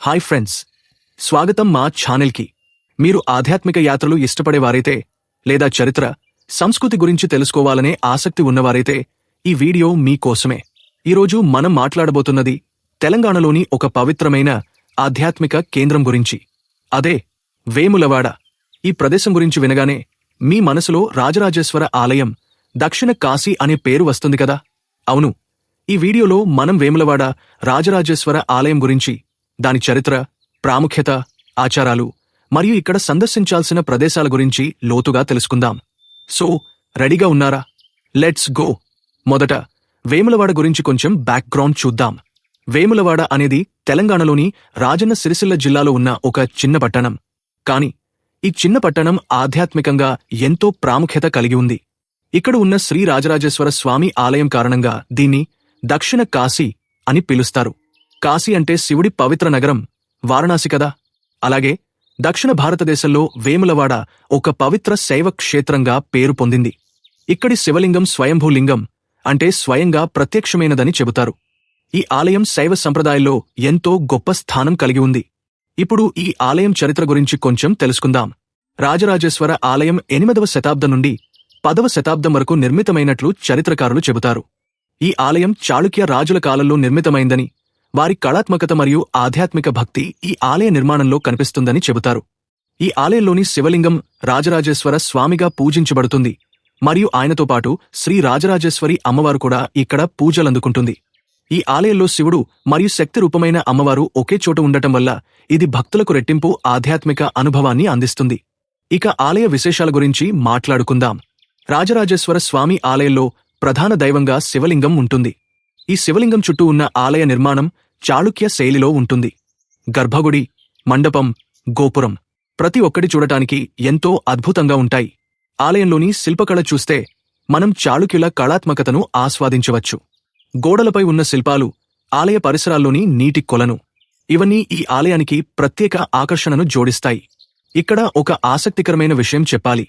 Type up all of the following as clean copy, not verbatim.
Hi friends, స్వాగతం మా ఛానల్కి. మీరు ఆధ్యాత్మిక యాత్రలు ఇష్టపడేవారైతే లేదా చరిత్ర, సంస్కృతి గురించి తెలుసుకోవాలనే ఆసక్తి ఉన్నవారైతే ఈ వీడియో మీకోసమే. ఈరోజు మనం మాట్లాడబోతున్నది తెలంగాణలోని ఒక పవిత్రమైన ఆధ్యాత్మిక కేంద్రం గురించి. అదే వేములవాడ. ఈ ప్రదేశం గురించి వినగానే మీ మనసులో రాజరాజేశ్వర ఆలయం, దక్షిణ కాశీ అనే పేరు వస్తుంది కదా? అవును, ఈ వీడియోలో మనం వేములవాడ రాజరాజేశ్వర ఆలయం గురించి, దాని చరిత్ర, ప్రాముఖ్యత, ఆచారాలు మరియు ఇక్కడ సందర్శించాల్సిన ప్రదేశాల గురించి లోతుగా తెలుసుకుందాం. సో రెడీగా ఉన్నారా? Let's go. మొదట వేములవాడ గురించి కొంచెం బ్యాక్గ్రౌండ్ చూద్దాం. వేములవాడ అనేది తెలంగాణలోని రాజన్న సిరిసిల్ల జిల్లాలో ఉన్న ఒక చిన్న పట్టణం. కాని ఈ చిన్న పట్టణం ఆధ్యాత్మికంగా ఎంతో ప్రాముఖ్యత కలిగి ఉంది. ఇక్కడ ఉన్న శ్రీ రాజరాజేశ్వర స్వామి ఆలయం కారణంగా దీన్ని దక్షిణ కాశీ అని పిలుస్తారు. కాశీ అంటే శివుడి పవిత్ర నగరం, వారణాసి కదా. అలాగే దక్షిణ భారతదేశంలో వేములవాడ ఒక పవిత్ర శైవ క్షేత్రంగా పేరు పొందింది. ఇక్కడి శివలింగం స్వయంభూలింగం, అంటే స్వయంగా ప్రత్యక్షమైనదని చెబుతారు. ఈ ఆలయం శైవ సంప్రదాయంలో ఎంతో గొప్ప స్థానం కలిగి ఉంది. ఇప్పుడు ఈ ఆలయం చరిత్ర గురించి కొంచెం తెలుసుకుందాం. రాజరాజేశ్వర ఆలయం 8వ శతాబ్దం నుండి 10వ శతాబ్దం వరకు నిర్మితమైనట్లు చరిత్రకారులు చెబుతారు. ఈ ఆలయం చాళుక్య రాజుల కాలంలో నిర్మితమైందని, వారి కళాత్మకత మరియు ఆధ్యాత్మిక భక్తి ఈ ఆలయ నిర్మాణంలో కనిపిస్తుందని చెబుతారు. ఈ ఆలయంలోని శివలింగం రాజరాజేశ్వర స్వామిగా పూజించబడుతుంది మరియు ఆయనతో పాటు శ్రీ రాజరాజేశ్వరి అమ్మవారు కూడా ఇక్కడ పూజలందుకుంటుంది. ఈ ఆలయంలో శివుడు మరియు శక్తి రూపమైన అమ్మవారు ఒకే చోట ఉండటం వల్ల ఇది భక్తులకు రెట్టింపు ఆధ్యాత్మిక అనుభవాన్ని అందిస్తుంది. ఇక ఆలయ విశేషాల గురించి మాట్లాడుకుందాం. రాజరాజేశ్వర స్వామి ఆలయంలో ప్రధాన దైవంగా శివలింగం ఉంటుంది. ఈ శివలింగం చుట్టూ ఉన్న ఆలయ నిర్మాణం చాళుక్య శైలిలో ఉంటుంది. గర్భగుడి, మండపం, గోపురం ప్రతి ఒక్కటి చూడటానికి ఎంతో అద్భుతంగా ఉంటాయి. ఆలయంలోని శిల్పకళ చూస్తే మనం చాళుక్యుల కళాత్మకతను ఆస్వాదించవచ్చు. గోడలపై ఉన్న శిల్పాలు, ఆలయ పరిసరాల్లోని నీటి కొలను, ఇవన్నీ ఈ ఆలయానికి ప్రత్యేక ఆకర్షణను జోడిస్తాయి. ఇక్కడ ఒక ఆసక్తికరమైన విషయం చెప్పాలి.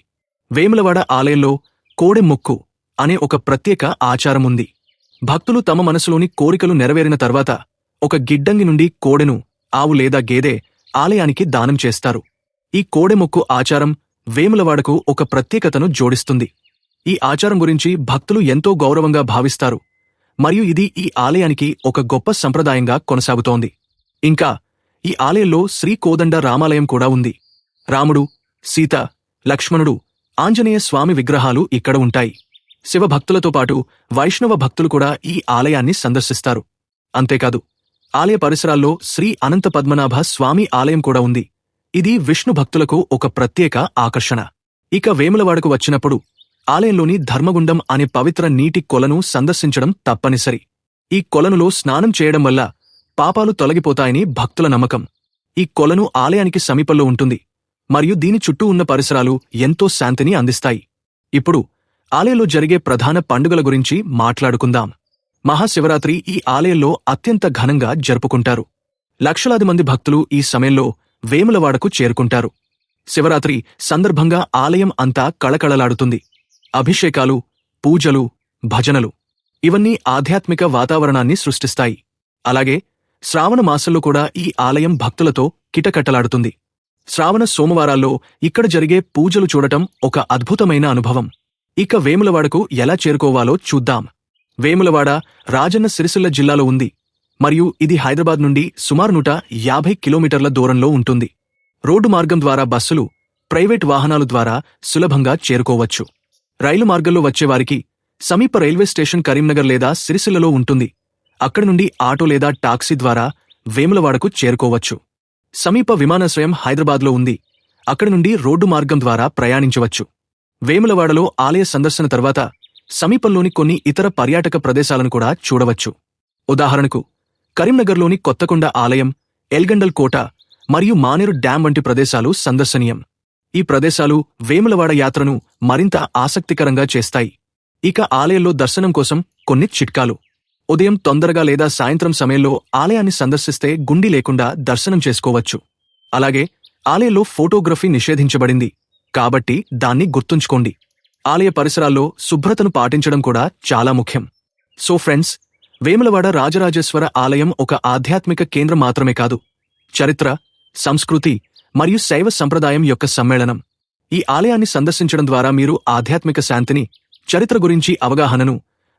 వేములవాడ ఆలయంలో కోడెమొక్కు అనే ఒక ప్రత్యేక ఆచారముంది. భక్తులు తమ మనసులోని కోరికలు నెరవేరిన తర్వాత ఒక గిడ్డంగి నుండి కోడెను, ఆవు లేదా గేదె ఆలయానికి దానం చేస్తారు. ఈ కోడెమొక్కు ఆచారం వేములవాడకు ఒక ప్రత్యేకతను జోడిస్తుంది. ఈ ఆచారం గురించి భక్తులు ఎంతో గౌరవంగా భావిస్తారు మరియు ఇది ఈ ఆలయానికి ఒక గొప్ప సంప్రదాయంగా కొనసాగుతోంది. ఇంకా ఈ ఆలయంలో శ్రీ కోదండ రామాలయం కూడా ఉంది. రాముడు, సీత, లక్ష్మణుడు, ఆంజనేయ స్వామి విగ్రహాలు ఇక్కడ ఉంటాయి. శివభక్తులతో పాటు వైష్ణవ భక్తులు కూడా ఈ ఆలయాన్ని సందర్శిస్తారు. అంతేకాదు, ఆలయ పరిసరాల్లో శ్రీ అనంత పద్మనాభ స్వామి ఆలయం కూడా ఉంది. ఇది విష్ణు భక్తులకు ఒక ప్రత్యేక ఆకర్షణ. ఇక వేములవాడకు వచ్చినప్పుడు ఆలయంలోని ధర్మగుండం అనే పవిత్ర నీటి కొలను సందర్శించడం తప్పనిసరి. ఈ కొలనులో స్నానం చేయడం వల్ల పాపాలు తొలగిపోతాయని భక్తుల నమ్మకం. ఈ కొలను ఆలయానికి సమీపంలో ఉంటుంది మరియు దీని చుట్టూ ఉన్న పరిసరాలు ఎంతో శాంతిని అందిస్తాయి. ఇప్పుడు ఆలయంలో జరిగే ప్రధాన పండుగల గురించి మాట్లాడుకుందాం. మహాశివరాత్రి ఈ ఆలయంలో అత్యంత ఘనంగా జరుపుకుంటారు. లక్షలాది మంది భక్తులు ఈ సమయంలో వేములవాడకు చేరుకుంటారు. శివరాత్రి సందర్భంగా ఆలయం అంతా కళకళలాడుతుంది. అభిషేకాలు, పూజలు, భజనలు ఇవన్నీ ఆధ్యాత్మిక వాతావరణాన్ని సృష్టిస్తాయి. అలాగే శ్రావణ మాసంలో కూడా ఈ ఆలయం భక్తులతో కిటకట్టలాడుతుంది. శ్రావణ సోమవారాల్లో ఇక్కడ జరిగే పూజలు చూడటం ఒక అద్భుతమైన అనుభవం. ఇక వేములవాడకు ఎలా చేరుకోవాలో చూద్దాం. వేములవాడ రాజన్న సిరిసిల్ల జిల్లాలో ఉంది మరియు ఇది హైదరాబాద్ నుండి సుమారు 150 కిలోమీటర్ల దూరంలో ఉంటుంది. రోడ్డు మార్గం ద్వారా బస్సులు, ప్రైవేట్ వాహనాలు ద్వారా సులభంగా చేరుకోవచ్చు. రైలు మార్గంలో వచ్చేవారికి సమీప రైల్వే స్టేషన్ కరీంనగర్ లేదా సిరిసిల్లలో ఉంటుంది. అక్కడి నుండి ఆటో లేదా టాక్సీ ద్వారా వేములవాడకు చేరుకోవచ్చు. సమీప విమానాశ్రయం హైదరాబాద్లో ఉంది. అక్కడి నుండి రోడ్డు మార్గం ద్వారా ప్రయాణించవచ్చు. వేములవాడలో ఆలయ సందర్శన తర్వాత సమీపంలోని కొన్ని ఇతర పర్యాటక ప్రదేశాలను కూడా చూడవచ్చు. ఉదాహరణకు కరీంనగర్లోని కొత్తకొండ ఆలయం, ఎల్గండల్ కోట మరియు మానేరు డ్యాం వంటి ప్రదేశాలు సందర్శనీయం. ఈ ప్రదేశాలు వేములవాడ యాత్రను మరింత ఆసక్తికరంగా చేస్తాయి. ఇక ఆలయంలో దర్శనం కోసం కొన్ని చిట్కాలు. ఉదయం తొందరగా లేదా సాయంత్రం సమయంలో ఆలయాన్ని సందర్శిస్తే గుండీ లేకుండా దర్శనం చేసుకోవచ్చు. అలాగే ఆలయంలో ఫోటోగ్రఫీ నిషేధించబడింది కాబట్టి దాన్ని గుర్తుంచుకోండి. ఆలయ పరిసరాల్లో శుభ్రతను పాటించడం కూడా చాలా ముఖ్యం. సో ఫ్రెండ్స్, వేములవాడ రాజరాజేశ్వర ఆలయం ఒక ఆధ్యాత్మిక కేంద్రం మాత్రమే కాదు, చరిత్ర, సంస్కృతి మరియు శైవ సంప్రదాయం యొక్క సమ్మేళనం. ఈ ఆలయాన్ని సందర్శించడం ద్వారా మీరు ఆధ్యాత్మిక శాంతిని, చరిత్ర గురించి అవగాహనను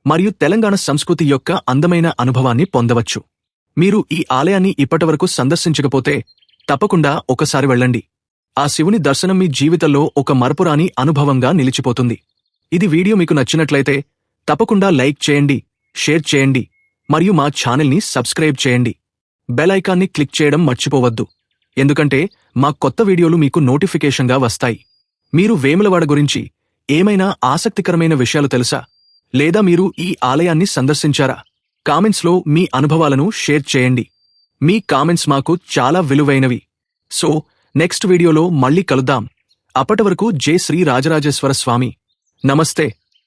మరియు తెలంగాణ సంస్కృతి యొక్క అందమైన అనుభవాన్ని పొందవచ్చు. మీరు ఈ ఆలయాన్ని ఇప్పటివరకు సందర్శించకపోతే తప్పకుండా ఒకసారి వెళ్ళండి. ఆ శివుని దర్శనం మీ జీవితంలో ఒక మరపురాని అనుభవంగా నిలిచిపోతుంది. ఇది వీడియో మీకు నచ్చినట్లయితే తప్పకుండా లైక్ చేయండి, షేర్ చేయండి మరియు మా ఛానల్ని సబ్స్క్రైబ్ చేయండి. బెల్ ఐకాన్ని క్లిక్ చేయడం మర్చిపోవద్దు, ఎందుకంటే మా కొత్త వీడియోలు మీకు నోటిఫికేషన్గా వస్తాయి. మీరు వేములవాడ గురించి ఏమైనా ఆసక్తికరమైన విషయాలు తెలుసా? లేదా మీరు ఈ ఆలయాన్ని సందర్శించారా? కామెంట్స్లో మీ అనుభవాలను షేర్ చేయండి. మీ కామెంట్స్ మాకు చాలా విలువైనవి. సో నెక్స్ట్ వీడియోలో మళ్ళీ కలుద్దాం. అప్పటివరకు జై శ్రీ రాజరాజేశ్వర స్వామి. నమస్తే.